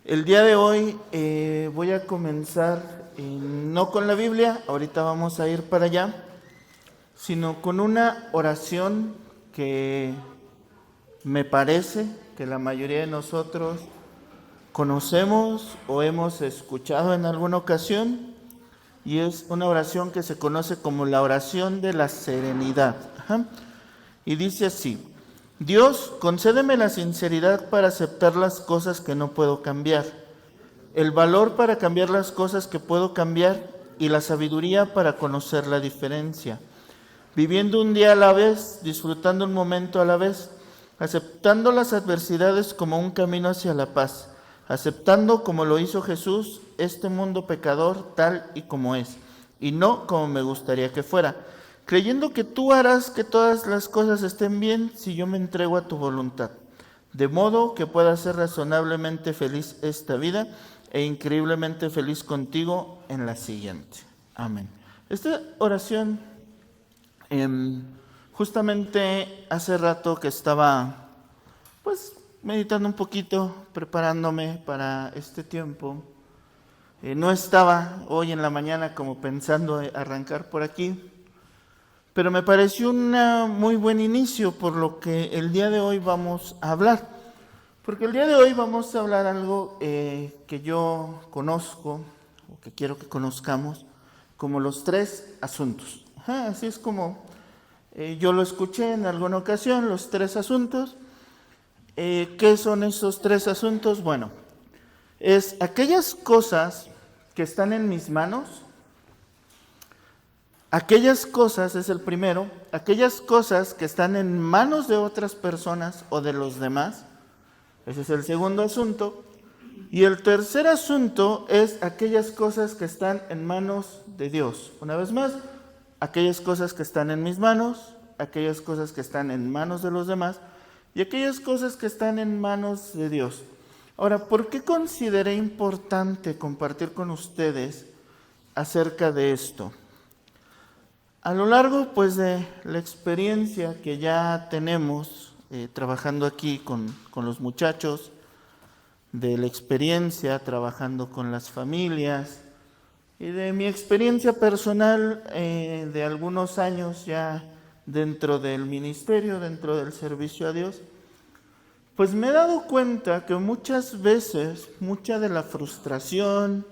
El día de hoy voy a comenzar no con la Biblia, ahorita vamos a ir para allá, sino con una oración que me parece que la mayoría de nosotros conocemos o hemos escuchado en alguna ocasión, y es una oración que se conoce como la oración de la serenidad. Ajá. Y dice así: Dios, concédeme la sinceridad para aceptar las cosas que no puedo cambiar, el valor para cambiar las cosas que puedo cambiar y la sabiduría para conocer la diferencia, viviendo un día a la vez, disfrutando un momento a la vez, aceptando las adversidades como un camino hacia la paz, aceptando, como lo hizo Jesús, este mundo pecador tal y como es, y no como me gustaría que fuera, creyendo que tú harás que todas las cosas estén bien si yo me entrego a tu voluntad, de modo que pueda ser razonablemente feliz esta vida e increíblemente feliz contigo en la siguiente. Amén. Esta oración, justamente hace rato que estaba meditando un poquito, preparándome para este tiempo. No estaba hoy en la mañana como pensando arrancar por aquí, pero me pareció un muy buen inicio por lo que el día de hoy vamos a hablar. Porque el día de hoy vamos a hablar algo que yo conozco, o que quiero que conozcamos, como los tres asuntos. Ajá, así es como yo lo escuché en alguna ocasión, los tres asuntos. ¿Qué son esos tres asuntos? Bueno, es aquellas cosas que están en mis manos. Aquellas cosas es el primero, aquellas cosas que están en manos de otras personas o de los demás. Ese es el segundo asunto. Y el tercer asunto es aquellas cosas que están en manos de Dios. Una vez más, aquellas cosas que están en mis manos, aquellas cosas que están en manos de los demás y aquellas cosas que están en manos de Dios. Ahora, ¿por qué consideré importante compartir con ustedes acerca de esto? A lo largo de la experiencia que ya tenemos trabajando aquí con los muchachos, de la experiencia trabajando con las familias y de mi experiencia personal de algunos años ya dentro del ministerio, dentro del servicio a Dios, pues me he dado cuenta que muchas veces, mucha de la frustración,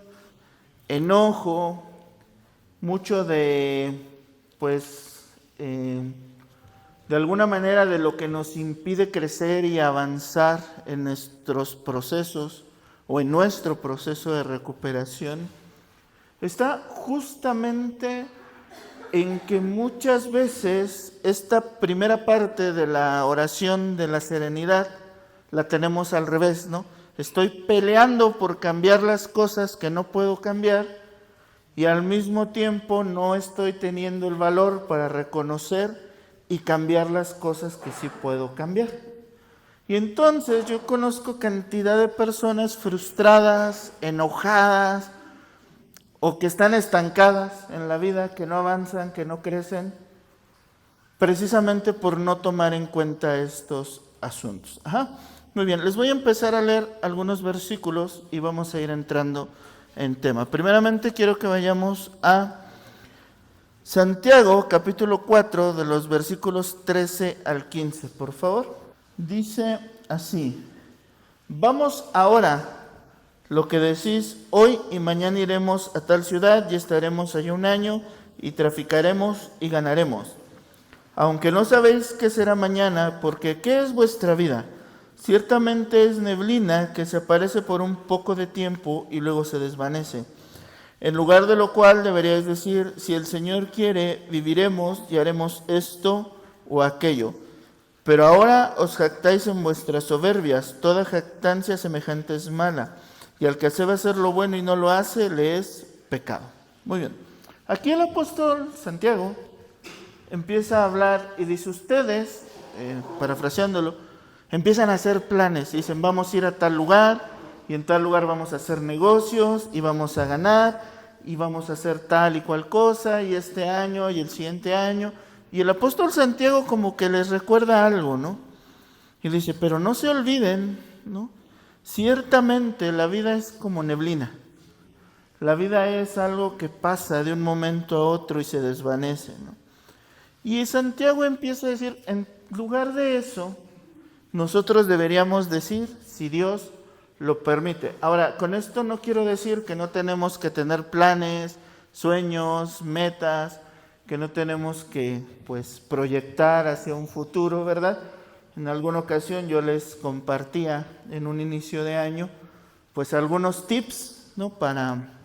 enojo, mucho de de alguna manera de lo que nos impide crecer y avanzar en nuestros procesos o en nuestro proceso de recuperación, está justamente en que muchas veces esta primera parte de la oración de la serenidad la tenemos al revés, ¿no? Estoy peleando por cambiar las cosas que no puedo cambiar, y al mismo tiempo no estoy teniendo el valor para reconocer y cambiar las cosas que sí puedo cambiar. Y entonces yo conozco cantidad de personas frustradas, enojadas, o que están estancadas en la vida, que no avanzan, que no crecen, precisamente por no tomar en cuenta estos asuntos. Ajá. Muy bien, les voy a empezar a leer algunos versículos y vamos a ir entrando en tema. Primeramente quiero que vayamos a Santiago, capítulo 4, de los versículos 13 al 15, por favor. Dice así: Vamos ahora, lo que decís, hoy y mañana iremos a tal ciudad y estaremos allí un año y traficaremos y ganaremos. Aunque no sabéis qué será mañana, porque ¿qué es vuestra vida? Ciertamente es neblina que se aparece por un poco de tiempo y luego se desvanece. En lugar de lo cual deberíais decir: si el Señor quiere, viviremos y haremos esto o aquello. Pero ahora os jactáis en vuestras soberbias. Toda jactancia semejante es mala, y al que sabe hacer lo bueno y no lo hace, le es pecado. Muy bien. Aquí el apóstol Santiago empieza a hablar y dice: ustedes, parafraseándolo, empiezan a hacer planes y dicen: vamos a ir a tal lugar y en tal lugar vamos a hacer negocios y vamos a ganar y vamos a hacer tal y cual cosa y este año y el siguiente año. Y el apóstol Santiago como que les recuerda algo, ¿no? Y dice: pero no se olviden, ¿no?, Ciertamente la vida es como neblina. La vida es algo que pasa de un momento a otro y se desvanece, ¿no? Y Santiago empieza a decir, en lugar de eso, nosotros deberíamos decir, si Dios lo permite. Ahora, con esto no quiero decir que no tenemos que tener planes, sueños, metas, que no tenemos que, pues, proyectar hacia un futuro, ¿verdad? En alguna ocasión yo les compartía en un inicio de año, pues, algunos tips, ¿no? Para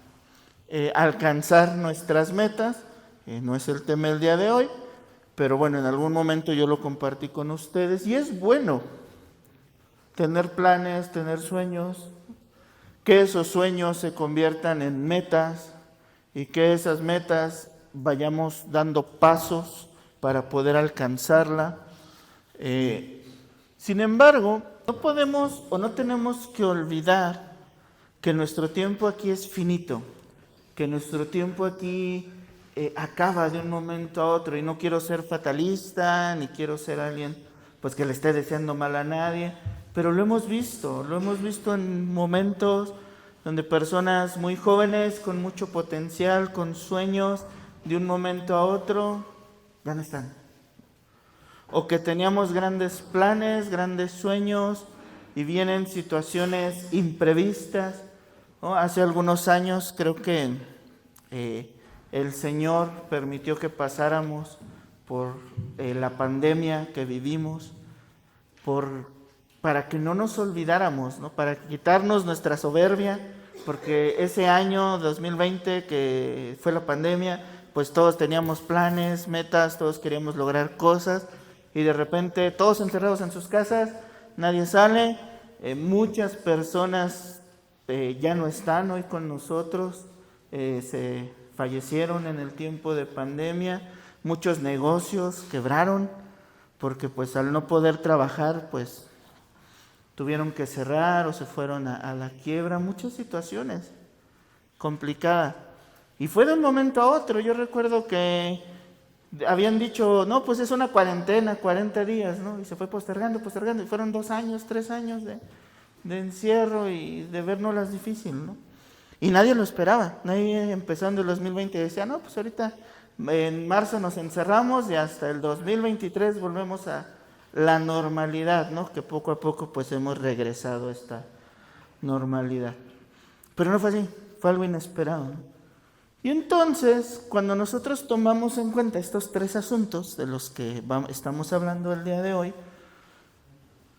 alcanzar nuestras metas. No es el tema del día de hoy, pero bueno, en algún momento yo lo compartí con ustedes y es bueno tener planes, tener sueños, que esos sueños se conviertan en metas y que esas metas vayamos dando pasos para poder alcanzarla. Sin embargo, no podemos o no tenemos que olvidar que nuestro tiempo aquí es finito, que nuestro tiempo aquí acaba de un momento a otro, y no quiero ser fatalista, ni quiero ser alguien pues que le esté deseando mal a nadie, pero lo hemos visto en momentos donde personas muy jóvenes, con mucho potencial, con sueños, de un momento a otro, ya no están. O que teníamos grandes planes, grandes sueños, y vienen situaciones imprevistas, ¿no? Hace algunos años creo que el Señor permitió que pasáramos por la pandemia que vivimos, para que no nos olvidáramos, ¿no? Para quitarnos nuestra soberbia, porque ese año 2020 que fue la pandemia, pues todos teníamos planes, metas, todos queríamos lograr cosas, y de repente todos encerrados en sus casas, nadie sale, muchas personas ya no están hoy con nosotros, se fallecieron en el tiempo de pandemia, muchos negocios quebraron, porque pues al no poder trabajar, pues tuvieron que cerrar o se fueron a la quiebra, muchas situaciones complicadas. Y fue de un momento a otro. Yo recuerdo que habían dicho, no, pues es una cuarentena, 40 días, ¿no? Y se fue postergando, y fueron 2 años, 3 años de encierro y de vernoslas difícil, ¿no? Y nadie lo esperaba. Nadie empezando el 2020 decía, no, pues ahorita en marzo nos encerramos y hasta el 2023 volvemos a la normalidad, ¿no? Que poco a poco pues hemos regresado a esta normalidad. Pero no fue así, fue algo inesperado, ¿no? Y entonces, cuando nosotros tomamos en cuenta estos 3 asuntos de los que estamos hablando el día de hoy,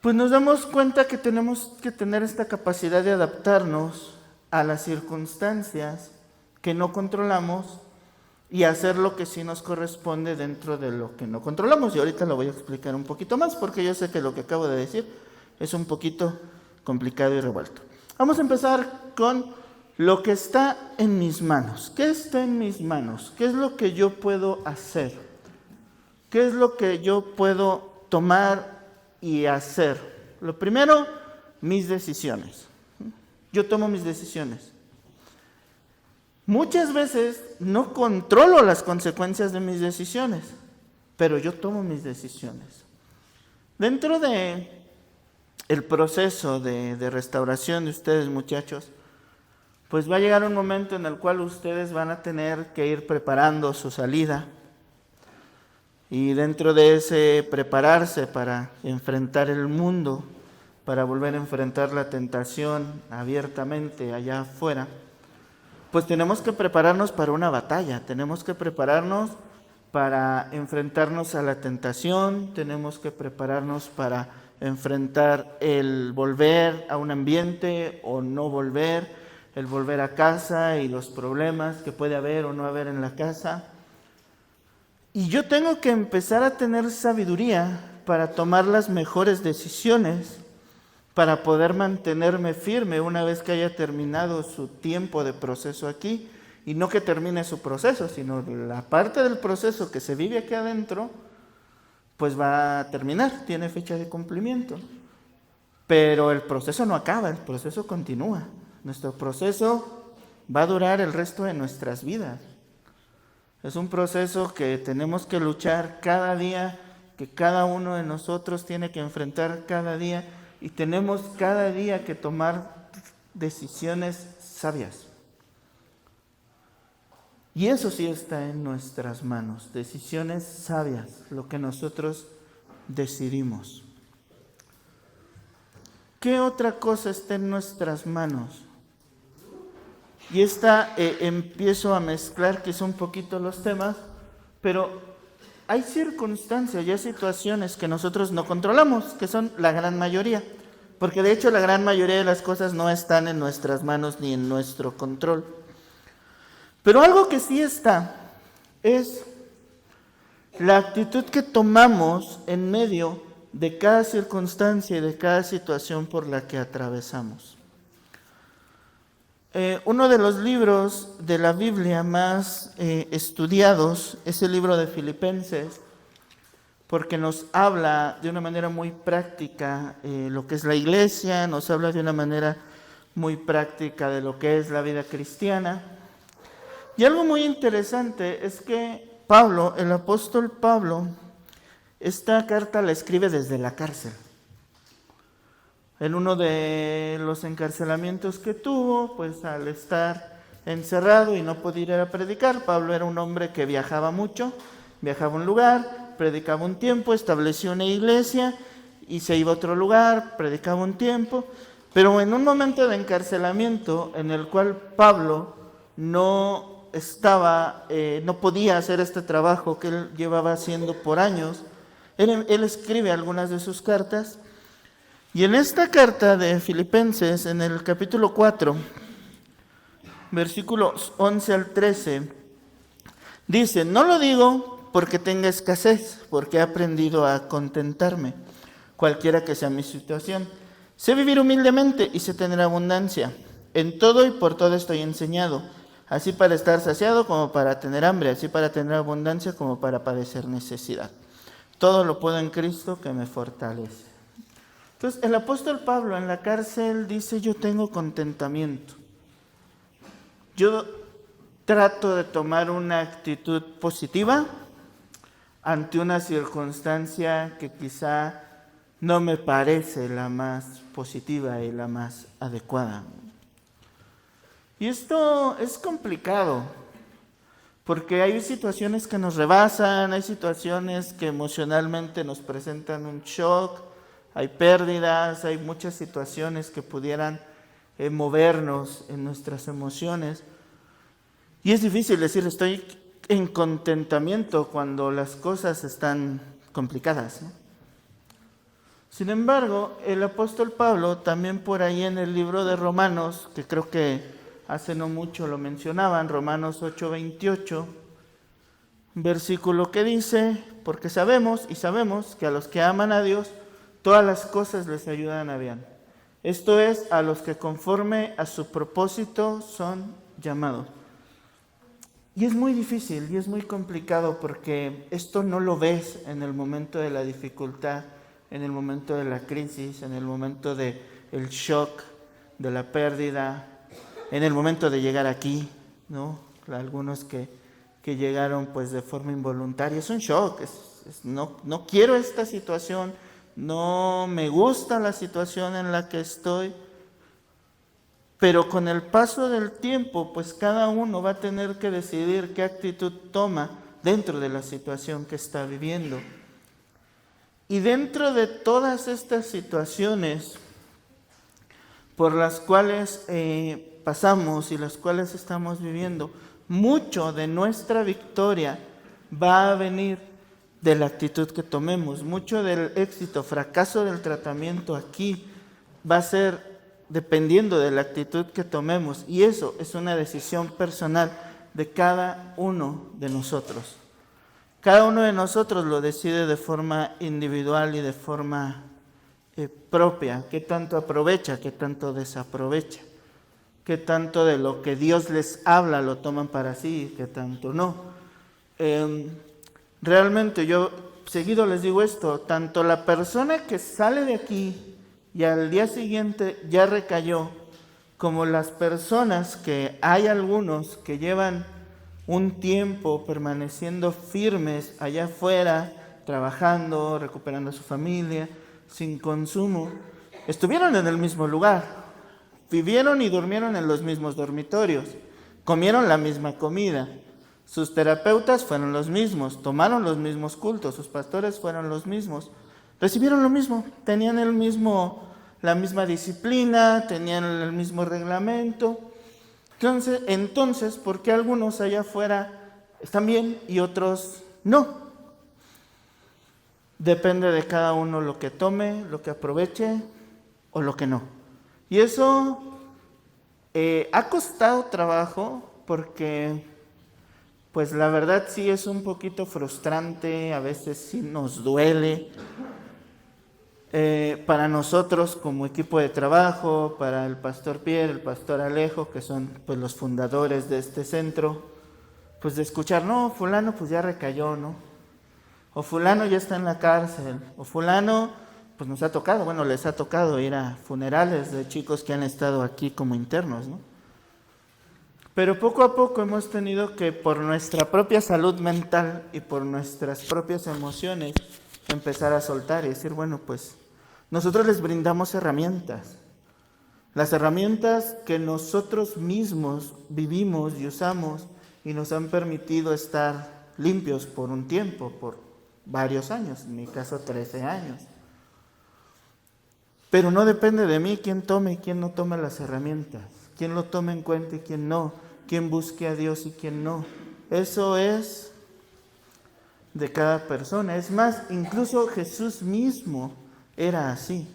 pues nos damos cuenta que tenemos que tener esta capacidad de adaptarnos a las circunstancias que no controlamos y hacer lo que sí nos corresponde dentro de lo que no controlamos. Y ahorita lo voy a explicar un poquito más, porque yo sé que lo que acabo de decir es un poquito complicado y revuelto. Vamos a empezar con lo que está en mis manos. ¿Qué está en mis manos? ¿Qué es lo que yo puedo hacer? ¿Qué es lo que yo puedo tomar y hacer? Lo primero, mis decisiones. Yo tomo mis decisiones. Muchas veces no controlo las consecuencias de mis decisiones, pero yo tomo mis decisiones. Dentro de el proceso de restauración de ustedes, muchachos, pues va a llegar un momento en el cual ustedes van a tener que ir preparando su salida. Y dentro de ese prepararse para enfrentar el mundo, para volver a enfrentar la tentación abiertamente allá afuera, pues tenemos que prepararnos para una batalla, tenemos que prepararnos para enfrentarnos a la tentación, tenemos que prepararnos para enfrentar el volver a un ambiente o no volver, el volver a casa y los problemas que puede haber o no haber en la casa. Y yo tengo que empezar a tener sabiduría para tomar las mejores decisiones, para poder mantenerme firme una vez que haya terminado su tiempo de proceso aquí, y no que termine su proceso, sino la parte del proceso que se vive aquí adentro, pues va a terminar, tiene fecha de cumplimiento. Pero el proceso no acaba, el proceso continúa. Nuestro proceso va a durar el resto de nuestras vidas. Es un proceso que tenemos que luchar cada día, que cada uno de nosotros tiene que enfrentar cada día, y tenemos cada día que tomar decisiones sabias. Y eso sí está en nuestras manos, decisiones sabias, lo que nosotros decidimos. ¿Qué otra cosa está en nuestras manos? Y empiezo a mezclar quizá un poquito los temas, pero hay circunstancias y hay situaciones que nosotros no controlamos, que son la gran mayoría, porque de hecho la gran mayoría de las cosas no están en nuestras manos ni en nuestro control. Pero algo que sí está es la actitud que tomamos en medio de cada circunstancia y de cada situación por la que atravesamos. Uno de los libros de la Biblia más estudiados es el libro de Filipenses, porque nos habla de una manera muy práctica lo que es la iglesia, nos habla de una manera muy práctica de lo que es la vida cristiana. Y algo muy interesante es que Pablo, el apóstol Pablo, esta carta la escribe desde la cárcel. En uno de los encarcelamientos que tuvo, pues al estar encerrado y no poder ir a predicar, Pablo era un hombre que viajaba mucho, viajaba a un lugar, predicaba un tiempo, estableció una iglesia y se iba a otro lugar, predicaba un tiempo, pero en un momento de encarcelamiento en el cual Pablo no podía hacer este trabajo que él llevaba haciendo por años, él escribe algunas de sus cartas. Y en esta carta de Filipenses, en el capítulo 4, versículos 11 al 13, dice: no lo digo porque tenga escasez, porque he aprendido a contentarme, cualquiera que sea mi situación. Sé vivir humildemente y sé tener abundancia. En todo y por todo estoy enseñado, así para estar saciado como para tener hambre, así para tener abundancia como para padecer necesidad. Todo lo puedo en Cristo que me fortalece. Entonces, el apóstol Pablo en la cárcel dice: yo tengo contentamiento. Yo trato de tomar una actitud positiva ante una circunstancia que quizá no me parece la más positiva y la más adecuada. Y esto es complicado, porque hay situaciones que nos rebasan, hay situaciones que emocionalmente nos presentan un shock, hay pérdidas, hay muchas situaciones que pudieran movernos en nuestras emociones. Y es difícil decir estoy en contentamiento cuando las cosas están complicadas, ¿no? Sin embargo, el apóstol Pablo también por ahí en el libro de Romanos, que creo que hace no mucho lo mencionaban, Romanos 8:28, versículo que dice: porque sabemos que a los que aman a Dios, todas las cosas les ayudan a bien. Esto es, a los que conforme a su propósito son llamados. Y es muy difícil y es muy complicado porque esto no lo ves en el momento de la dificultad, en el momento de la crisis, en el momento del shock, de la pérdida, en el momento de llegar aquí, ¿no? Algunos que llegaron pues de forma involuntaria. Es un shock, no quiero esta situación, no me gusta la situación en la que estoy, pero con el paso del tiempo, pues cada uno va a tener que decidir qué actitud toma dentro de la situación que está viviendo. Y dentro de todas estas situaciones por las cuales pasamos y las cuales estamos viviendo, mucho de nuestra victoria va a venir de la actitud que tomemos. Mucho del éxito, fracaso del tratamiento aquí va a ser dependiendo de la actitud que tomemos. Y eso es una decisión personal de cada uno de nosotros. Cada uno de nosotros lo decide de forma individual y de forma propia. ¿Qué tanto aprovecha? ¿Qué tanto desaprovecha? ¿Qué tanto de lo que Dios les habla lo toman para sí y qué tanto no? Realmente yo seguido les digo esto, tanto la persona que sale de aquí y al día siguiente ya recayó, como las personas que hay algunos que llevan un tiempo permaneciendo firmes allá afuera, trabajando, recuperando a su familia, sin consumo, estuvieron en el mismo lugar, vivieron y durmieron en los mismos dormitorios, comieron la misma comida, sus terapeutas fueron los mismos, tomaron los mismos cultos, sus pastores fueron los mismos, recibieron lo mismo, tenían la misma disciplina, tenían el mismo reglamento. Entonces, ¿por qué algunos allá afuera están bien y otros no? Depende de cada uno lo que tome, lo que aproveche o lo que no. Y eso ha costado trabajo porque, pues la verdad sí es un poquito frustrante, a veces sí nos duele. Para nosotros como equipo de trabajo, para el pastor Pierre, el pastor Alejo, que son pues los fundadores de este centro, pues de escuchar, no, fulano pues ya recayó, ¿no? O fulano ya está en la cárcel, o fulano pues nos ha tocado, bueno, les ha tocado ir a funerales de chicos que han estado aquí como internos, ¿no? Pero poco a poco hemos tenido que, por nuestra propia salud mental y por nuestras propias emociones, empezar a soltar y decir, bueno, pues nosotros les brindamos herramientas. Las herramientas que nosotros mismos vivimos y usamos y nos han permitido estar limpios por un tiempo, por varios años, en mi caso 13 años. Pero no depende de mí quién tome y quién no tome las herramientas, quién lo tome en cuenta y quién no, quién busque a Dios y quién no. Eso es de cada persona. Es más, incluso Jesús mismo era así.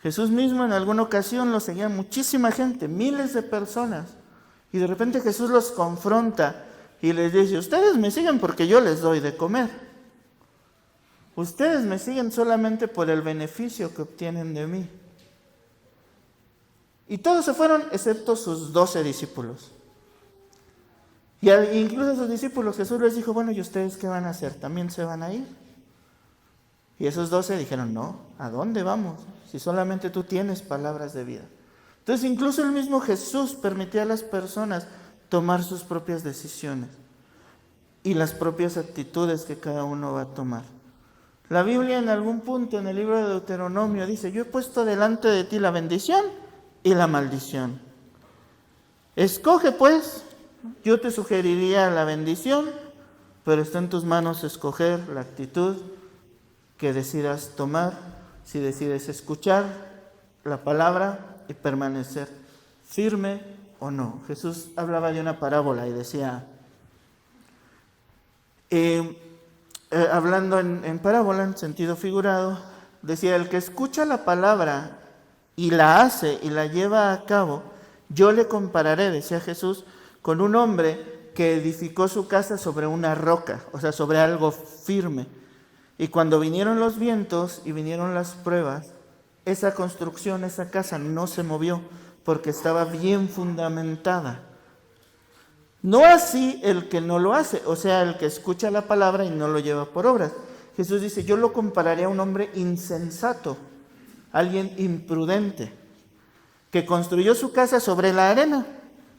Jesús mismo en alguna ocasión lo seguía muchísima gente, miles de personas. Y de repente Jesús los confronta y les dice, ustedes me siguen porque yo les doy de comer. Ustedes me siguen solamente por el beneficio que obtienen de mí. Y todos se fueron excepto sus 12 discípulos. Y incluso a sus discípulos Jesús les dijo, bueno, ¿y ustedes qué van a hacer? ¿También se van a ir? Y esos 12 dijeron, no, ¿a dónde vamos? Si solamente tú tienes palabras de vida. Entonces incluso el mismo Jesús permitía a las personas tomar sus propias decisiones y las propias actitudes que cada uno va a tomar. La Biblia en algún punto en el libro de Deuteronomio dice, yo he puesto delante de ti la bendición y la maldición. Escoge pues, yo te sugeriría la bendición, pero está en tus manos escoger la actitud que decidas tomar, si decides escuchar la palabra y permanecer firme o no. Jesús hablaba de una parábola y decía, hablando en parábola, en sentido figurado, decía, el que escucha la palabra y la hace y la lleva a cabo, yo le compararé, decía Jesús, con un hombre que edificó su casa sobre una roca, o sea, sobre algo firme. Y cuando vinieron los vientos y vinieron las pruebas, esa construcción, esa casa no se movió porque estaba bien fundamentada. No así el que no lo hace, o sea, el que escucha la palabra y no lo lleva por obras. Jesús dice, yo lo compararé a un hombre insensato, alguien imprudente, que construyó su casa sobre la arena.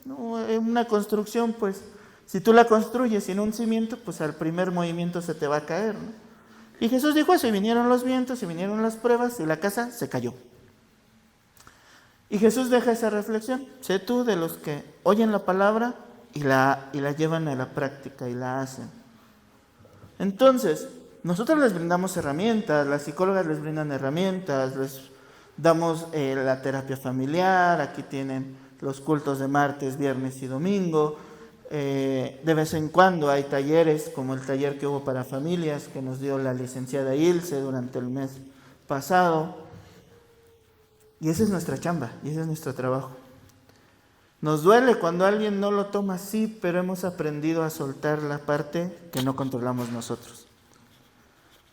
No, una construcción, pues, si tú la construyes sin un cimiento, pues al primer movimiento se te va a caer, ¿no? Y Jesús dijo eso, y vinieron los vientos, y vinieron las pruebas, y la casa se cayó. Y Jesús deja esa reflexión, sé tú de los que oyen la palabra y la llevan a la práctica y la hacen. Entonces, nosotros les brindamos herramientas, las psicólogas les brindan herramientas, les damos la terapia familiar, aquí tienen los cultos de martes, viernes y domingo. De vez en cuando hay talleres, como el taller que hubo para familias, que nos dio la licenciada Ilse durante el mes pasado. Y esa es nuestra chamba, y ese es nuestro trabajo. Nos duele cuando alguien no lo toma así, pero hemos aprendido a soltar la parte que no controlamos nosotros.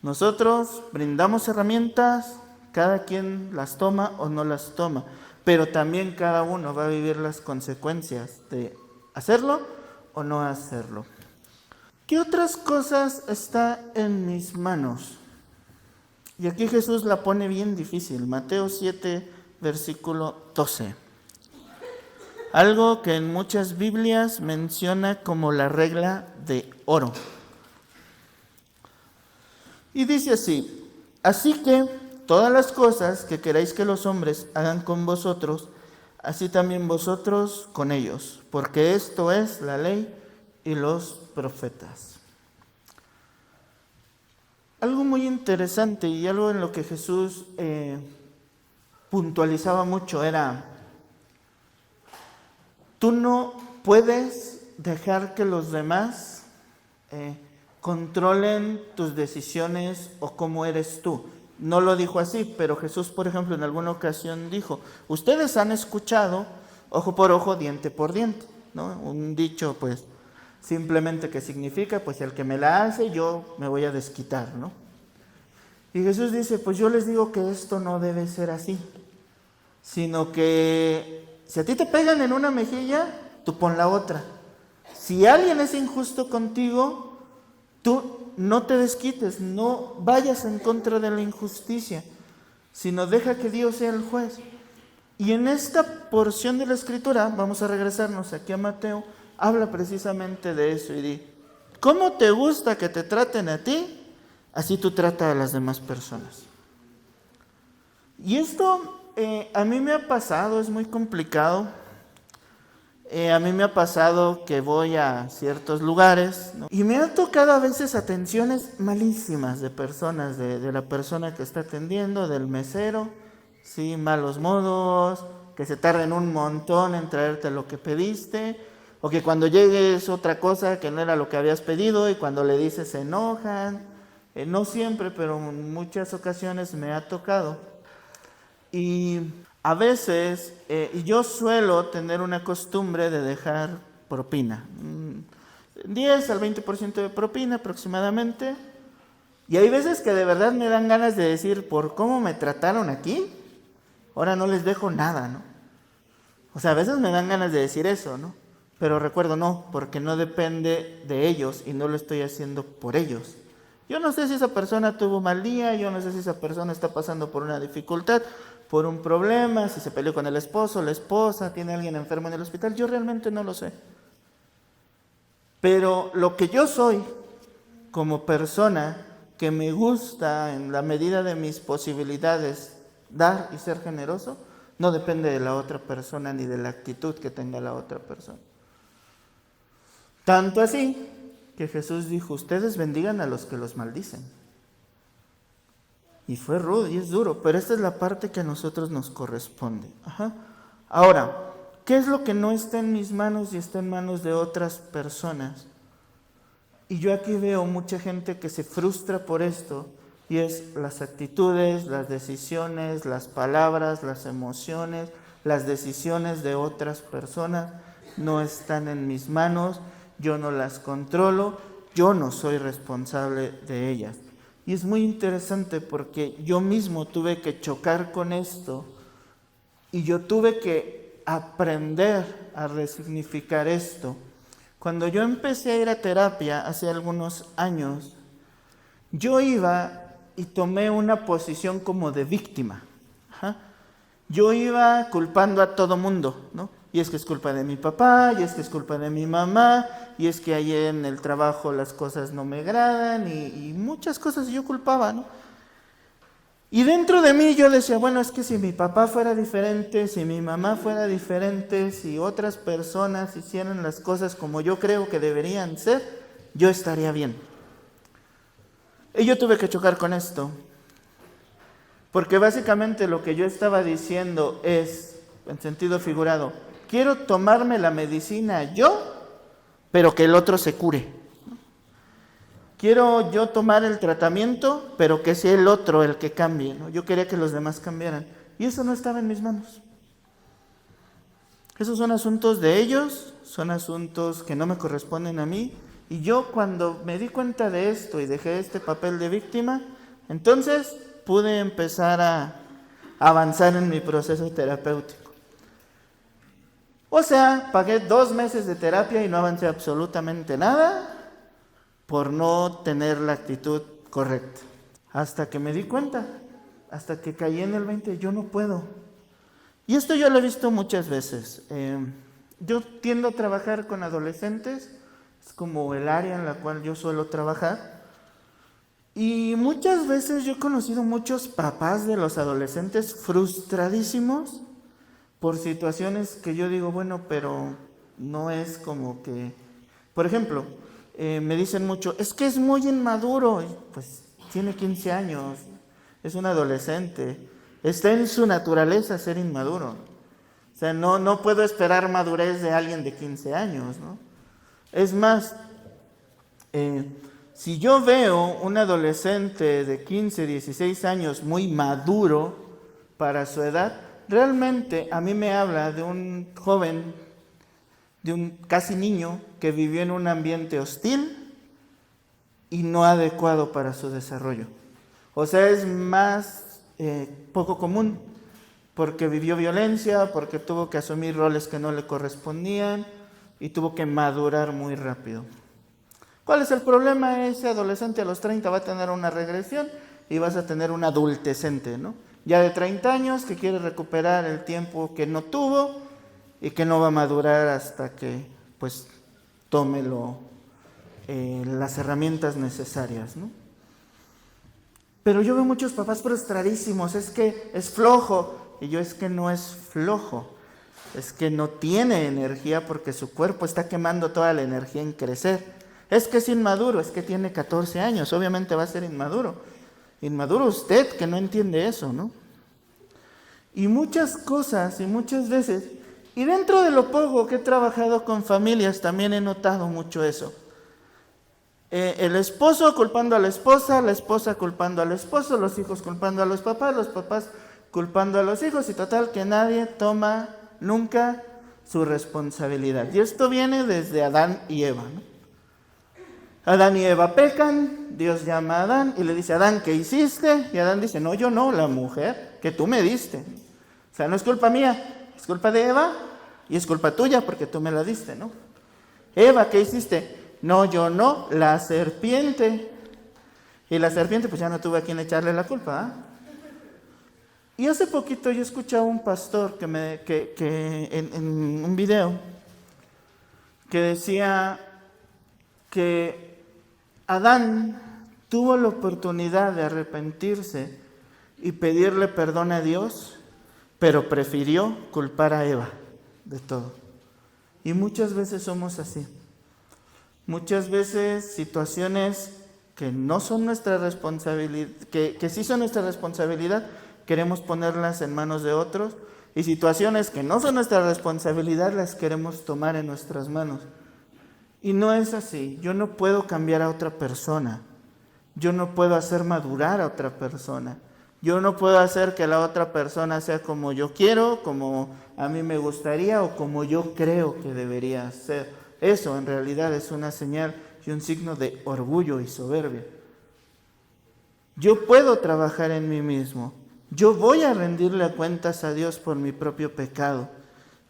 Nosotros brindamos herramientas, cada quien las toma o no las toma, pero también cada uno va a vivir las consecuencias de hacerlo o no hacerlo. ¿Qué otras cosas está en mis manos? Y aquí Jesús la pone bien difícil. Mateo 7, versículo 12. Algo que en muchas Biblias menciona como la regla de oro. Y dice así, así que todas las cosas que queráis que los hombres hagan con vosotros, así también vosotros con ellos, porque esto es la ley y los profetas. Algo muy interesante y algo en lo que Jesús puntualizaba mucho era: tú no puedes dejar que los demás controlen tus decisiones o cómo eres tú. No lo dijo así, pero Jesús, por ejemplo, en alguna ocasión dijo: ustedes han escuchado ojo por ojo, diente por diente, ¿no? Un dicho, pues, simplemente que significa, pues, el que me la hace, yo me voy a desquitar, ¿no? Y Jesús dice: pues yo les digo que esto no debe ser así, sino que si a ti te pegan en una mejilla, tú pon la otra. Si alguien es injusto contigo, tú no te desquites, no vayas en contra de la injusticia, sino deja que Dios sea el juez. Y en esta porción de la Escritura, vamos a regresarnos aquí a Mateo, habla precisamente de eso y dice: ¿cómo te gusta que te traten a ti? Así tú trata a las demás personas. Y esto a mí me ha pasado, es muy complicado. A mí me ha pasado que voy a ciertos lugares, ¿no? Y me han tocado a veces atenciones malísimas de personas, de la persona que está atendiendo, del mesero, ¿sí? Malos modos, que se tarden un montón en traerte lo que pediste, o que cuando llegues otra cosa que no era lo que habías pedido y cuando le dices se enojan. No siempre, pero en muchas ocasiones me ha tocado. Y a veces yo suelo tener una costumbre de dejar propina, 10 al 20% de propina aproximadamente. Y hay veces que de verdad me dan ganas de decir: por cómo me trataron aquí, ahora no les dejo nada, ¿no? O sea, a veces me dan ganas de decir eso, ¿no? Pero recuerdo, no, porque no depende de ellos y no lo estoy haciendo por ellos. Yo no sé si esa persona tuvo mal día, yo no sé si esa persona está pasando por una dificultad, por un problema, si se peleó con el esposo, la esposa, tiene a alguien enfermo en el hospital, yo realmente no lo sé. Pero lo que yo soy como persona, que me gusta en la medida de mis posibilidades dar y ser generoso, no depende de la otra persona ni de la actitud que tenga la otra persona. Tanto así que Jesús dijo: ustedes bendigan a los que los maldicen. Y fue rudo y es duro, pero esta es la parte que a nosotros nos corresponde. Ahora, ¿qué es lo que no está en mis manos y está en manos de otras personas? Y yo aquí veo mucha gente que se frustra por esto, y es las actitudes, las decisiones, las palabras, las emociones, las decisiones de otras personas no están en mis manos, yo no las controlo, yo no soy responsable de ellas. Y es muy interesante porque yo mismo tuve que chocar con esto y yo tuve que aprender a resignificar esto. Cuando yo empecé a ir a terapia hace algunos años, yo iba y tomé una posición como de víctima. Yo iba culpando a todo mundo, ¿no? Y es que es culpa de mi papá, y es que es culpa de mi mamá, y es que ahí en el trabajo las cosas no me agradan, y muchas cosas yo culpaba, ¿no? Y dentro de mí yo decía: bueno, es que si mi papá fuera diferente, si mi mamá fuera diferente, si otras personas hicieran las cosas como yo creo que deberían ser, yo estaría bien. Y yo tuve que chocar con esto, porque básicamente lo que yo estaba diciendo es, en sentido figurado: quiero tomarme la medicina yo, pero que el otro se cure. Quiero yo tomar el tratamiento, pero que sea el otro el que cambie, ¿no? Yo quería que los demás cambiaran, y eso no estaba en mis manos. Esos son asuntos de ellos, son asuntos que no me corresponden a mí. Y yo, cuando me di cuenta de esto y dejé este papel de víctima, entonces pude empezar a avanzar en mi proceso terapéutico. O sea, pagué 2 meses de terapia y no avancé absolutamente nada por no tener la actitud correcta. Hasta que me di cuenta, hasta que caí en el 20, yo no puedo. Y esto yo lo he visto muchas veces. Yo tiendo a trabajar con adolescentes, es como el área en la cual yo suelo trabajar. Y muchas veces yo he conocido muchos papás de los adolescentes frustradísimos por situaciones que yo digo, bueno, pero no es como que... Por ejemplo, me dicen mucho, es que es muy inmaduro. Pues tiene 15 años, es un adolescente, está en su naturaleza ser inmaduro. O sea, no puedo esperar madurez de alguien de 15 años, ¿no? Es más, si yo veo un adolescente de 15, 16 años muy maduro para su edad, realmente a mí me habla de un joven, de un casi niño que vivió en un ambiente hostil y no adecuado para su desarrollo. O sea, es más poco común porque vivió violencia, porque tuvo que asumir roles que no le correspondían y tuvo que madurar muy rápido. ¿Cuál es el problema? Ese adolescente a los 30 va a tener una regresión y vas a tener un adultecente, ¿no? Ya de 30 años que quiere recuperar el tiempo que no tuvo y que no va a madurar hasta que pues tome las herramientas necesarias, ¿no? Pero yo veo muchos papás frustradísimos, es que es flojo. Y yo, es que no es flojo, es que no tiene energía porque su cuerpo está quemando toda la energía en crecer. Es que es inmaduro, es que tiene 14 años, obviamente va a ser inmaduro. Inmaduro usted que no entiende eso, ¿no? Y muchas cosas y muchas veces, y dentro de lo poco que he trabajado con familias también he notado mucho eso. El esposo culpando a la esposa culpando al esposo, los hijos culpando a los papás culpando a los hijos y total que nadie toma nunca su responsabilidad. Y esto viene desde Adán y Eva, ¿no? Adán y Eva pecan, Dios llama a Adán y le dice, Adán, ¿qué hiciste? Y Adán dice, no, yo no, la mujer que tú me diste. O sea, no es culpa mía, es culpa de Eva y es culpa tuya porque tú me la diste, ¿no? Eva, ¿qué hiciste? No, yo no, la serpiente. Y la serpiente, pues ya no tuve a quien echarle la culpa, ¿ah? Y hace poquito yo escuchaba a un pastor que en un video que decía que Adán tuvo la oportunidad de arrepentirse y pedirle perdón a Dios, pero prefirió culpar a Eva de todo. Y muchas veces somos así. Muchas veces situaciones que no son nuestra responsabilidad, que sí son nuestra responsabilidad, queremos ponerlas en manos de otros, y situaciones que no son nuestra responsabilidad las queremos tomar en nuestras manos. Y no es así. Yo no puedo cambiar a otra persona. Yo no puedo hacer madurar a otra persona. Yo no puedo hacer que la otra persona sea como yo quiero, como a mí me gustaría o como yo creo que debería ser. Eso en realidad es una señal y un signo de orgullo y soberbia. Yo puedo trabajar en mí mismo. Yo voy a rendirle cuentas a Dios por mi propio pecado.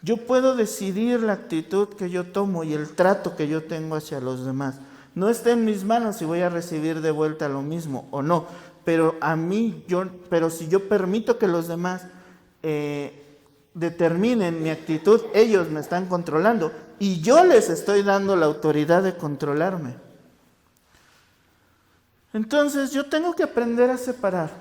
Yo puedo decidir la actitud que yo tomo y el trato que yo tengo hacia los demás. No está en mis manos si voy a recibir de vuelta lo mismo o no. Pero pero si yo permito que los demás determinen mi actitud, ellos me están controlando y yo les estoy dando la autoridad de controlarme. Entonces yo tengo que aprender a separar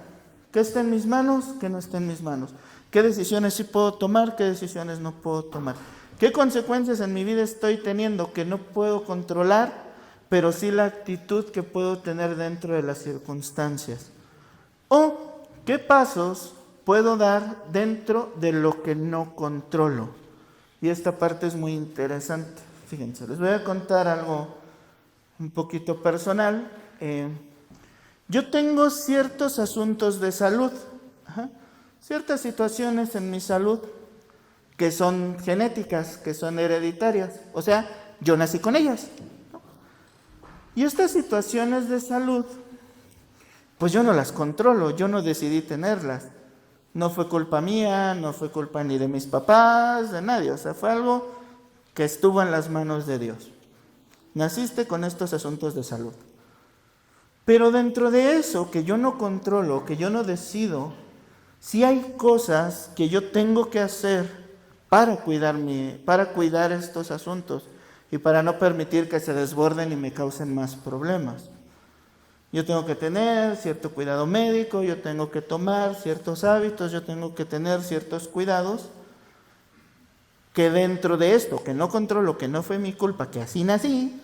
qué está en mis manos, qué no está en mis manos. ¿Qué decisiones sí puedo tomar? ¿Qué decisiones no puedo tomar? ¿Qué consecuencias en mi vida estoy teniendo que no puedo controlar, pero sí la actitud que puedo tener dentro de las circunstancias? ¿O qué pasos puedo dar dentro de lo que no controlo? Y esta parte es muy interesante. Fíjense, les voy a contar algo un poquito personal. Yo tengo ciertos asuntos de salud. Ciertas situaciones en mi salud que son genéticas, que son hereditarias. O sea, yo nací con ellas, ¿no? Y estas situaciones de salud, pues yo no las controlo, yo no decidí tenerlas. No fue culpa mía, no fue culpa ni de mis papás, de nadie. O sea, fue algo que estuvo en las manos de Dios. Naciste con estos asuntos de salud. Pero dentro de eso que yo no controlo, que yo no decido, sí hay cosas que yo tengo que hacer para cuidar estos asuntos y para no permitir que se desborden y me causen más problemas. Yo tengo que tener cierto cuidado médico, yo tengo que tomar ciertos hábitos, yo tengo que tener ciertos cuidados, que dentro de esto, que no controlo, que no fue mi culpa, que así nací,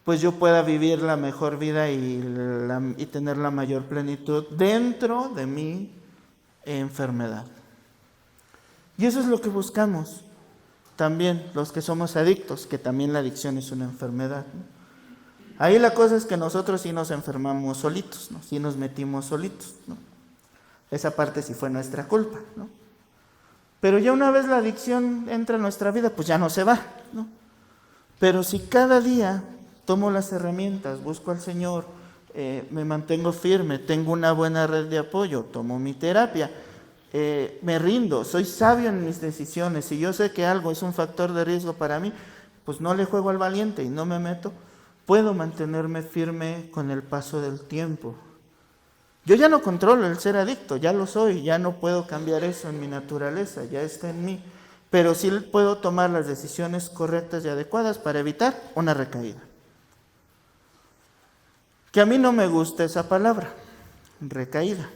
pues yo pueda vivir la mejor vida y tener la mayor plenitud dentro de mi enfermedad. Y eso es lo que buscamos también los que somos adictos, que también la adicción es una enfermedad, ¿no? Ahí la cosa es que nosotros sí nos enfermamos solitos, ¿no? Sí nos metimos solitos, ¿no? Esa parte sí fue nuestra culpa, ¿no? Pero ya una vez la adicción entra en nuestra vida, pues ya no se va, ¿no? Pero si cada día tomo las herramientas, busco al Señor, me mantengo firme, tengo una buena red de apoyo, tomo mi terapia, me rindo, soy sabio en mis decisiones, si yo sé que algo es un factor de riesgo para mí, pues no le juego al valiente y no me meto, puedo mantenerme firme con el paso del tiempo. Yo ya no controlo el ser adicto, ya lo soy, ya no puedo cambiar eso en mi naturaleza, ya está en mí, pero sí puedo tomar las decisiones correctas y adecuadas para evitar una recaída. Que a mí no me gusta esa palabra, recaída,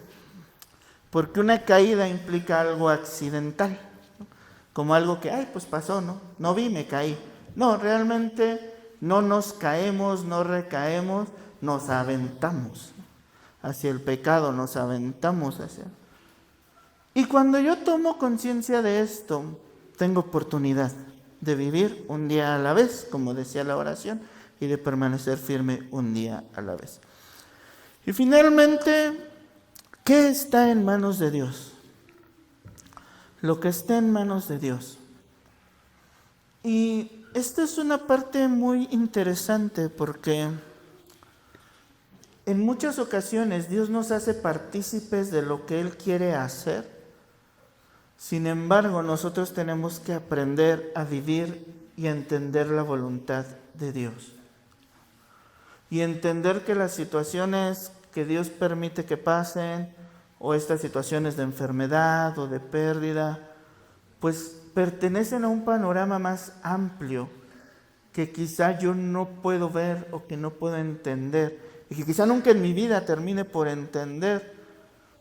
porque una caída implica algo accidental, ¿no? Como algo que, ay, pues pasó, ¿no? No vi, me caí. No, realmente no nos caemos, no recaemos, nos aventamos hacia el pecado, nos aventamos hacia... Y cuando yo tomo conciencia de esto, tengo oportunidad de vivir un día a la vez, como decía la oración, y de permanecer firme un día a la vez. Y finalmente, ¿qué está en manos de Dios? Lo que está en manos de Dios. Y esta es una parte muy interesante porque en muchas ocasiones Dios nos hace partícipes de lo que Él quiere hacer. Sin embargo, nosotros tenemos que aprender a vivir y a entender la voluntad de Dios. Y entender que las situaciones que Dios permite que pasen, o estas situaciones de enfermedad o de pérdida, pues pertenecen a un panorama más amplio que quizá yo no puedo ver o que no puedo entender, y que quizá nunca en mi vida termine por entender,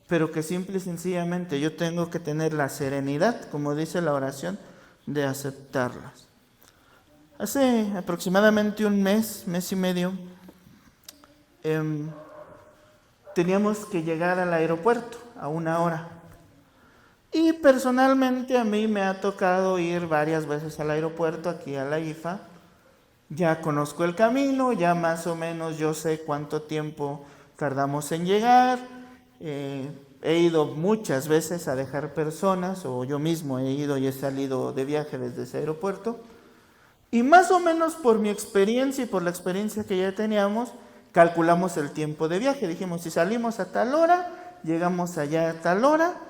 pero que simple y sencillamente yo tengo que tener la serenidad, como dice la oración, de aceptarlas. Hace aproximadamente un mes y medio, teníamos que llegar al aeropuerto a 1 hora. Y personalmente a mí me ha tocado ir varias veces al aeropuerto, aquí a la IFA. Ya conozco el camino, ya más o menos yo sé cuánto tiempo tardamos en llegar. He ido muchas veces a dejar personas, o yo mismo he ido y he salido de viaje desde ese aeropuerto. Y más o menos por mi experiencia y por la experiencia que ya teníamos, calculamos el tiempo de viaje. Dijimos, si salimos a tal hora, llegamos allá a tal hora,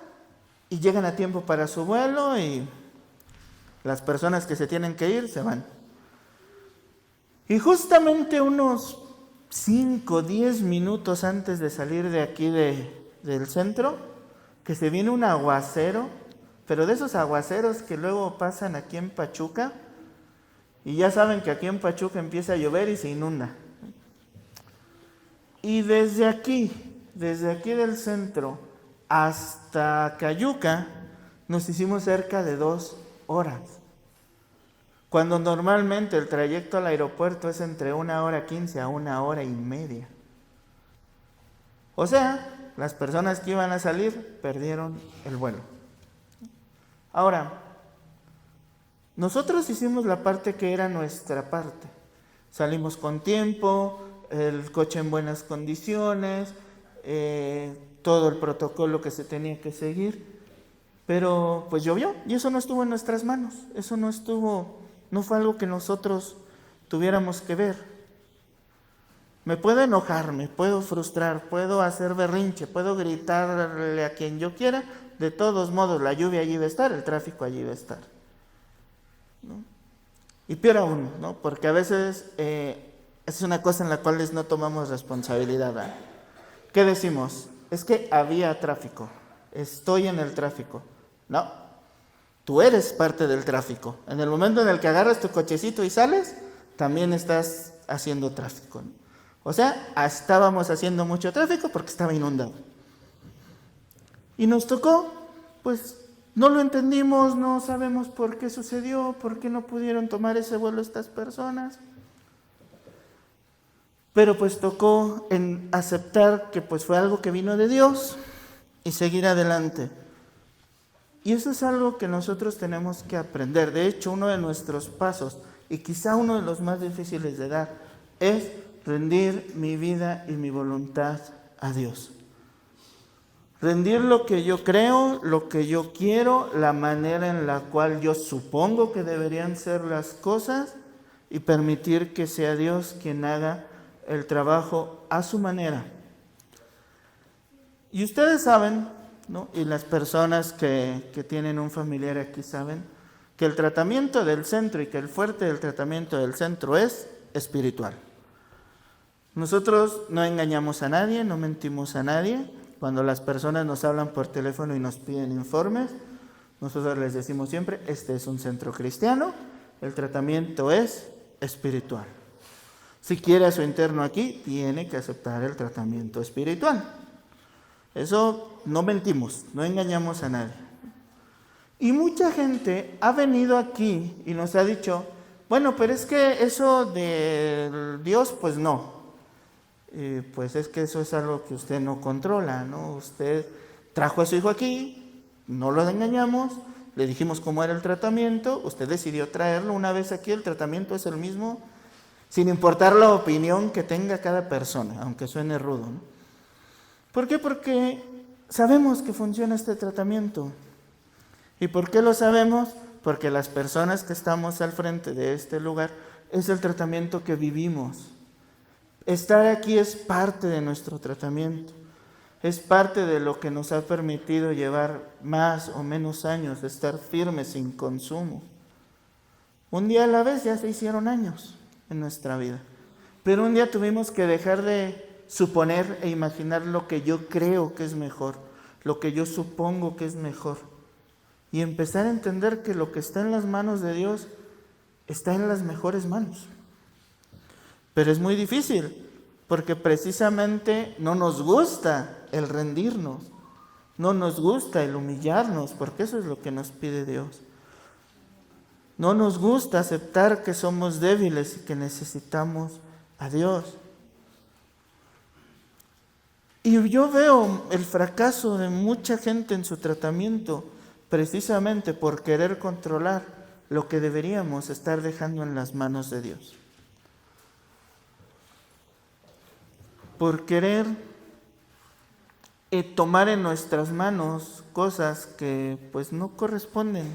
y llegan a tiempo para su vuelo, y las personas que se tienen que ir se van. Y justamente unos 5 o 10 minutos antes de salir de aquí del centro, que se viene un aguacero, pero de esos aguaceros que luego pasan aquí en Pachuca, y ya saben que aquí en Pachuca empieza a llover y se inunda. Y desde aquí del centro hasta Cayuca, nos hicimos cerca de 2 horas. Cuando normalmente el trayecto al aeropuerto es entre 1:15 a 1:30. O sea, las personas que iban a salir perdieron el vuelo. Ahora, nosotros hicimos la parte que era nuestra parte. Salimos con tiempo, el coche en buenas condiciones, todo el protocolo que se tenía que seguir, pero pues llovió y eso no estuvo en nuestras manos, eso no fue algo que nosotros tuviéramos que ver. Me puedo enojar, me puedo frustrar, puedo hacer berrinche, puedo gritarle a quien yo quiera, de todos modos la lluvia allí va a estar, el tráfico allí va a estar, ¿no? Y peor aún, ¿no? Porque a veces es una cosa en la cual no tomamos responsabilidad, ¿verdad? ¿Qué decimos? Es que había tráfico, estoy en el tráfico. No, tú eres parte del tráfico. En el momento en el que agarras tu cochecito y sales, también estás haciendo tráfico, ¿no? O sea, estábamos haciendo mucho tráfico porque estaba inundado. Y nos tocó, pues no lo entendimos, no sabemos por qué sucedió, por qué no pudieron tomar ese vuelo estas personas. Pero pues tocó en aceptar que pues fue algo que vino de Dios y seguir adelante. Y eso es algo que nosotros tenemos que aprender. De hecho, uno de nuestros pasos, y quizá uno de los más difíciles de dar, es rendir mi vida y mi voluntad a Dios. Rendir lo que yo creo, lo que yo quiero, la manera en la cual yo supongo que deberían ser las cosas y permitir que sea Dios quien haga el trabajo a su manera. Y ustedes saben, ¿no? Y las personas que tienen un familiar aquí saben, que el tratamiento del centro y que el fuerte del tratamiento del centro es espiritual. Nosotros no engañamos a nadie, no mentimos a nadie. Cuando las personas nos hablan por teléfono y nos piden informes, nosotros les decimos siempre, este es un centro cristiano, el tratamiento es espiritual. Si quiere a su interno aquí, tiene que aceptar el tratamiento espiritual. Eso no mentimos, no engañamos a nadie. Y mucha gente ha venido aquí y nos ha dicho, bueno, pero es que eso de Dios, pues no. Pues es que eso es algo que usted no controla, ¿no? Usted trajo a su hijo aquí, no lo engañamos, le dijimos cómo era el tratamiento, usted decidió traerlo una vez aquí, el tratamiento es el mismo, sin importar la opinión que tenga cada persona, aunque suene rudo, ¿no? ¿Por qué? Porque sabemos que funciona este tratamiento. ¿Y por qué lo sabemos? Porque las personas que estamos al frente de este lugar es el tratamiento que vivimos. Estar aquí es parte de nuestro tratamiento, es parte de lo que nos ha permitido llevar más o menos años, de estar firmes sin consumo. Un día a la vez ya se hicieron años en nuestra vida, pero un día tuvimos que dejar de suponer e imaginar lo que yo creo que es mejor, lo que yo supongo que es mejor, y empezar a entender que lo que está en las manos de Dios está en las mejores manos. Pero es muy difícil, porque precisamente no nos gusta el rendirnos, no nos gusta el humillarnos, porque eso es lo que nos pide Dios. No nos gusta aceptar que somos débiles y que necesitamos a Dios. Y yo veo el fracaso de mucha gente en su tratamiento precisamente por querer controlar lo que deberíamos estar dejando en las manos de Dios. Por querer tomar en nuestras manos cosas que pues no corresponden,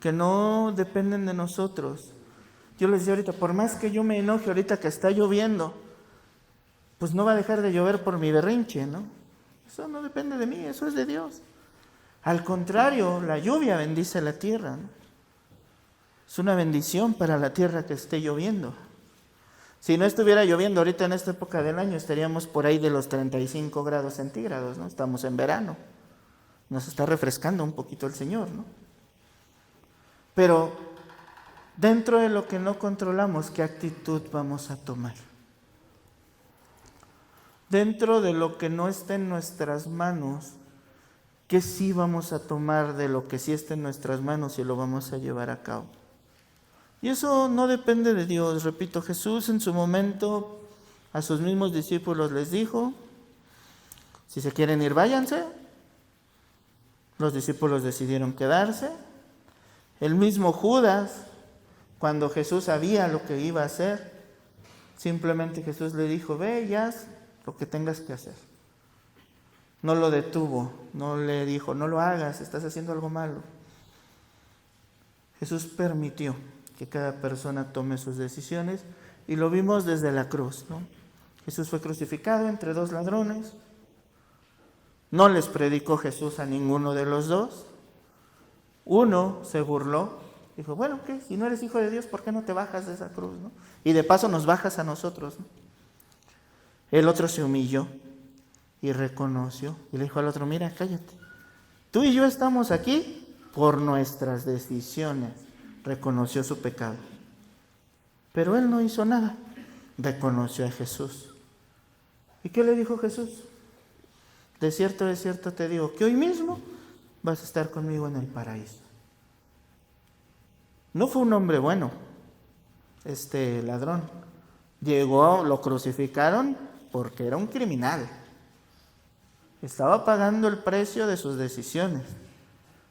que no dependen de nosotros. Yo les decía ahorita, por más que yo me enoje ahorita que está lloviendo, pues no va a dejar de llover por mi berrinche, ¿no? Eso no depende de mí, eso es de Dios. Al contrario, la lluvia bendice la tierra, ¿no? Es una bendición para la tierra que esté lloviendo. Si no estuviera lloviendo ahorita en esta época del año, estaríamos por ahí de los 35 grados centígrados, ¿no? Estamos en verano. Nos está refrescando un poquito el Señor, ¿no? Pero dentro de lo que no controlamos, ¿qué actitud vamos a tomar? Dentro de lo que no está en nuestras manos, ¿qué sí vamos a tomar de lo que sí está en nuestras manos y lo vamos a llevar a cabo? Y eso no depende de Dios. Repito, Jesús en su momento a sus mismos discípulos les dijo, si se quieren ir, váyanse. Los discípulos decidieron quedarse. El mismo Judas, cuando Jesús sabía lo que iba a hacer, simplemente Jesús le dijo, ve y haz lo que tengas que hacer. No lo detuvo, no le dijo, no lo hagas, estás haciendo algo malo. Jesús permitió que cada persona tome sus decisiones y lo vimos desde la cruz, ¿no? Jesús fue crucificado entre dos ladrones. No les predicó Jesús a ninguno de los dos. Uno se burló, dijo, bueno, ¿qué? Si no eres hijo de Dios, ¿por qué no te bajas de esa cruz, ¿no? Y de paso nos bajas a nosotros, ¿no? El otro se humilló y reconoció y le dijo al otro, mira, cállate. Tú y yo estamos aquí por nuestras decisiones. Reconoció su pecado. Pero él no hizo nada. reconoció a Jesús. ¿Y qué le dijo Jesús? De cierto te digo, que hoy mismo vas a estar conmigo en el paraíso. No fue un hombre bueno, este ladrón. Llegó, lo crucificaron porque era un criminal. Estaba pagando el precio de sus decisiones,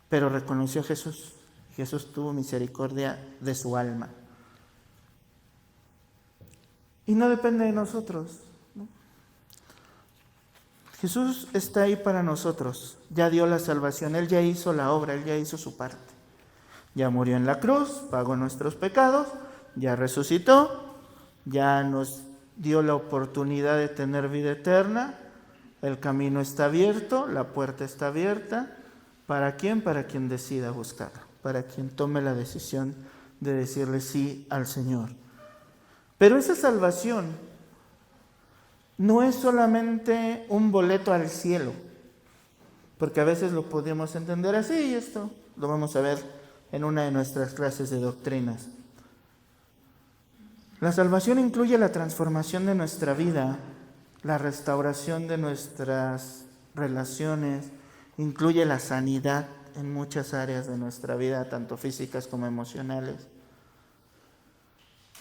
pero reconoció a Jesús. Jesús tuvo misericordia de su alma. Y no depende de nosotros, ¿no? Jesús está ahí para nosotros. Ya dio la salvación, Él ya hizo la obra, Él ya hizo su parte. Ya murió en la cruz, pagó nuestros pecados, ya resucitó, ya nos dio la oportunidad de tener vida eterna. El camino está abierto, la puerta está abierta. ¿Para quién? Para quien decida buscarlo, para quien tome la decisión de decirle sí al Señor. Pero esa salvación no es solamente un boleto al cielo, porque a veces lo podemos entender así, y esto lo vamos a ver en una de nuestras clases de doctrinas. La salvación incluye la transformación de nuestra vida, la restauración de nuestras relaciones, incluye la sanidad en muchas áreas de nuestra vida, tanto físicas como emocionales.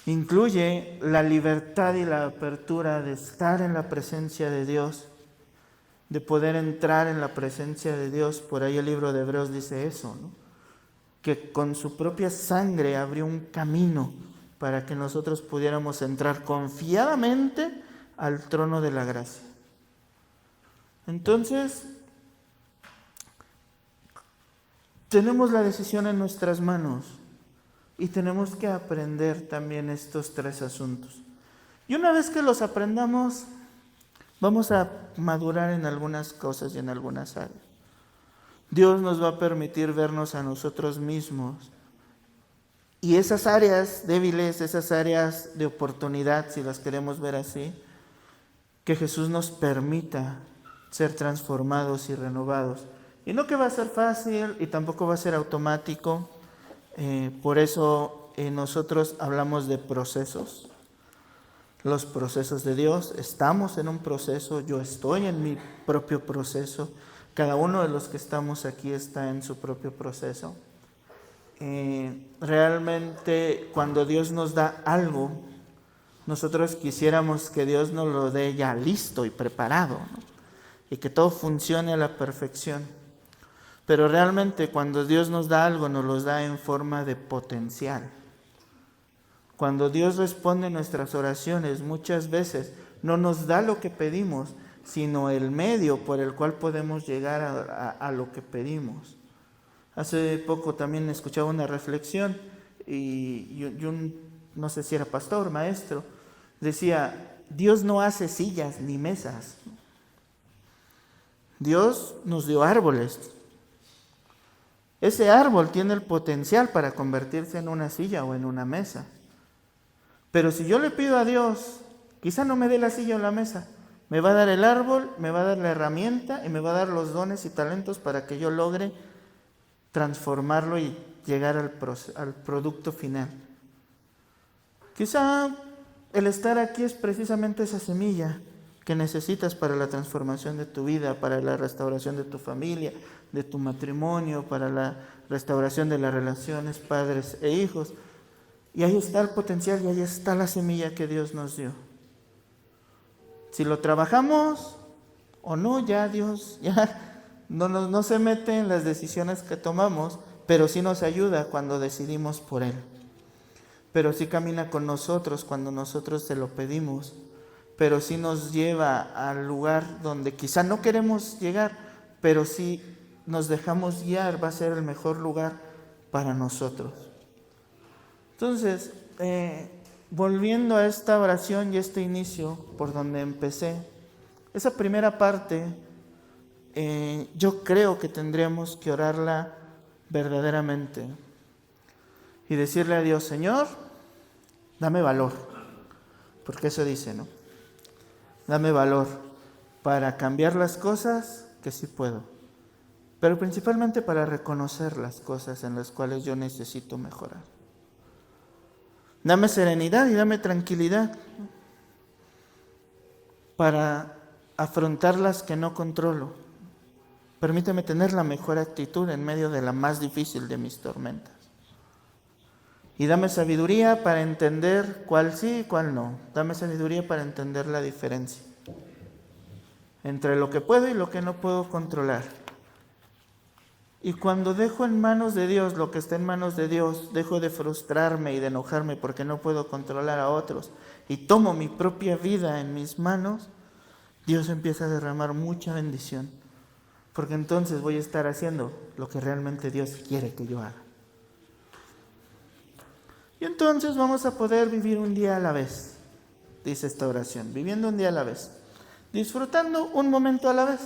Incluye la libertad y la apertura de estar en la presencia de Dios, de poder entrar en la presencia de Dios. Por ahí el libro de Hebreos dice eso, ¿no? Que con su propia sangre abrió un camino para que nosotros pudiéramos entrar confiadamente al trono de la gracia. Entonces, tenemos la decisión en nuestras manos y tenemos que aprender también estos tres asuntos. Y una vez que los aprendamos, vamos a madurar en algunas cosas y en algunas áreas. Dios nos va a permitir vernos a nosotros mismos. Y esas áreas débiles, esas áreas de oportunidad, si las queremos ver así, que Jesús nos permita ser transformados y renovados. Y no que va a ser fácil y tampoco va a ser automático. Por eso nosotros hablamos de procesos. Los procesos de Dios, estamos en un proceso, yo estoy en mi propio proceso. Cada uno de los que estamos aquí está en su propio proceso. Realmente cuando Dios nos da algo, nosotros quisiéramos que Dios nos lo dé ya listo y preparado, ¿no? Y que todo funcione a la perfección. Pero realmente cuando Dios nos da algo, nos lo da en forma de potencial. Cuando Dios responde nuestras oraciones, muchas veces no nos da lo que pedimos, sino el medio por el cual podemos llegar a lo que pedimos. Hace poco también escuchaba una reflexión y yo no sé si era pastor, maestro, decía, Dios no hace sillas ni mesas. Dios nos dio árboles. Ese árbol tiene el potencial para convertirse en una silla o en una mesa. Pero si yo le pido a Dios, quizá no me dé la silla o la mesa, me va a dar el árbol, me va a dar la herramienta y me va a dar los dones y talentos para que yo logre transformarlo y llegar al producto final. Quizá el estar aquí es precisamente esa semilla que necesitas para la transformación de tu vida, para la restauración de tu familia, de tu matrimonio, para la restauración de las relaciones padres e hijos. Y ahí está el potencial y ahí está la semilla que Dios nos dio. Si lo trabajamos o no, ya Dios no se mete en las decisiones que tomamos, pero sí nos ayuda cuando decidimos por Él. Pero sí camina con nosotros cuando nosotros se lo pedimos, pero sí nos lleva al lugar donde quizá no queremos llegar, pero sí nos dejamos guiar, va a ser el mejor lugar para nosotros. Entonces, volviendo a esta oración y este inicio por donde empecé, esa primera parte, yo creo que tendríamos que orarla verdaderamente y decirle a Dios, Señor, dame valor, porque eso dice, ¿no? Dame valor para cambiar las cosas que sí puedo, pero principalmente para reconocer las cosas en las cuales yo necesito mejorar. Dame serenidad y dame tranquilidad para afrontar las que no controlo. Permíteme tener la mejor actitud en medio de la más difícil de mis tormentas. Y dame sabiduría para entender cuál sí y cuál no. Dame sabiduría para entender la diferencia entre lo que puedo y lo que no puedo controlar. Y cuando dejo en manos de Dios lo que está en manos de Dios, dejo de frustrarme y de enojarme porque no puedo controlar a otros y tomo mi propia vida en mis manos, Dios empieza a derramar mucha bendición. Porque entonces voy a estar haciendo lo que realmente Dios quiere que yo haga. Y entonces vamos a poder vivir un día a la vez, dice esta oración, viviendo un día a la vez, disfrutando un momento a la vez,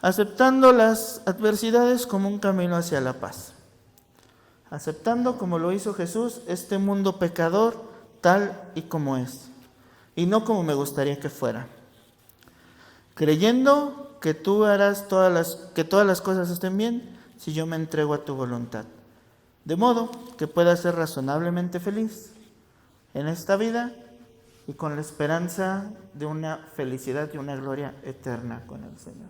aceptando las adversidades como un camino hacia la paz, aceptando como lo hizo Jesús este mundo pecador tal y como es, y no como me gustaría que fuera, creyendo que tú harás que todas las cosas estén bien si yo me entrego a tu voluntad, de modo que pueda ser razonablemente feliz en esta vida y con la esperanza de una felicidad y una gloria eterna con el Señor.